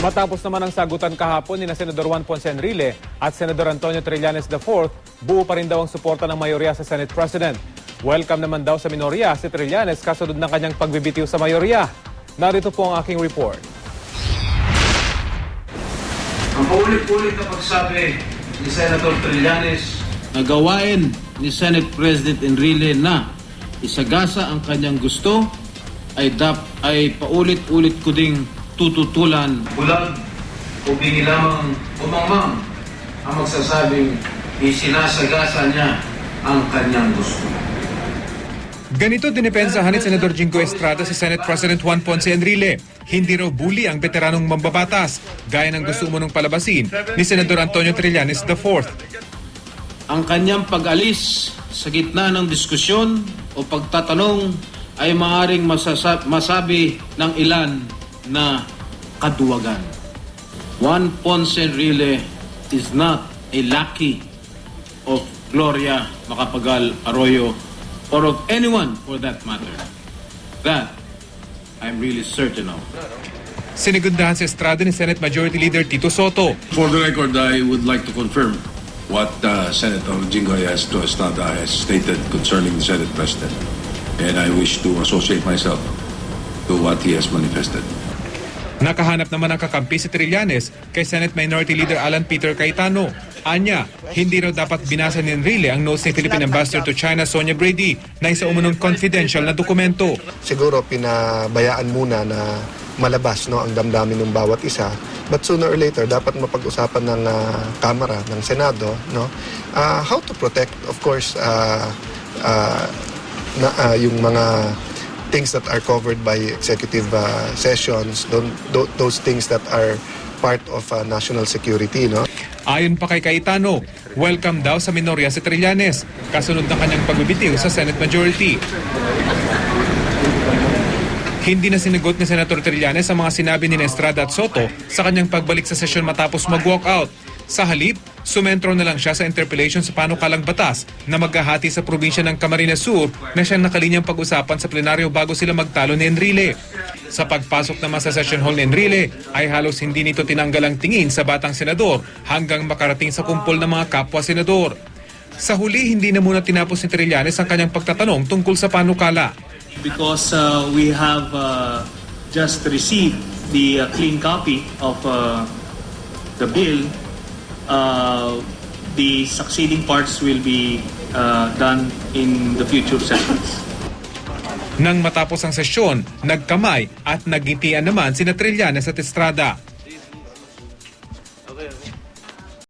Matapos naman ang sagutan kahapon ni Senador Juan Ponce Enrile at Senador Antonio Trillanes IV, buo pa rin daw ang suporta ng mayorya sa Senate President. Welcome naman daw sa minorya si Trillanes kasunod ng kanyang pagbibitiw sa mayorya. Narito po ang aking report. Ang paulit-ulit na pagsabi ni Senator Trillanes na gawain ni Senate President Enrile na isagasa ang kanyang gusto ay paulit-ulit ko ding tututulan. Bulag o bingi lamang umangmang ang magsasabing isinasagasa niya ang kanyang gusto. Ganito dinipensahan ni Senador Jingo Estrada si Senate President Juan Ponce Enrile. Hindi raw bully ang veteranong mambabatas, gaya ng gusto umunong palabasin ni Senador Antonio Trillanes IV. Ang kanyang pag-alis sa gitna ng diskusyon o pagtatanong ay maaaring masabi ng ilan na kaduwagan. Juan Ponce Enrile is not a lackey of Gloria Macapagal Arroyo or of anyone for that matter. That I'm really certain of. Sinigundahan si Estrada ni Senate Majority Leader Tito Soto. For the record, I would like to confirm what Senator Jingoy Estrada has stated concerning the Senate President. And I wish to associate myself to what he has manifested. Nakahanap naman ang kakampi si Trillanes kay Senate Minority Leader Alan Peter Cayetano. Anya, hindi raw dapat binasa ni Enrile ang notes ni Philippine Ambassador to China Sonia Brady na isa umunong confidential na dokumento. Siguro pinabayaan muna na malabas ang damdamin ng bawat isa. But sooner or later, dapat mapag-usapan ng Kamara, ng Senado, how to protect, of course, yung mga things that are covered by executive sessions, those things that are part of national security. Ayon pa kay Cayetano, welcome daw sa minorya si Trillanes, kasunod ng kanyang pagbibitiw sa Senate Majority. Hindi na sinagot ni Senator Trillanes ang mga sinabi ni Estrada at Soto sa kanyang pagbalik sa sesyon matapos mag-walkout. Sa halip, sumentro na lang siya sa interpellation sa panukalang batas na maghahati sa probinsya ng Camarines Sur na siyang nakalinyang pag-usapan sa plenaryo bago sila magtalo ni Enrile. Sa pagpasok naman sa session hall ni Enrile ay halos hindi nito tinanggal ang tingin sa batang senador hanggang makarating sa kumpol ng mga kapwa senador. Sa huli, hindi na muna tinapos ni Trillanes ang kanyang pagtatanong tungkol sa panukala. Because we have just received the clean copy of the bill, the succeeding parts will be done in the future sessions. Nang matapos ang sesyon, nagkamay at nagngitian naman sina Trillanes at Estrada.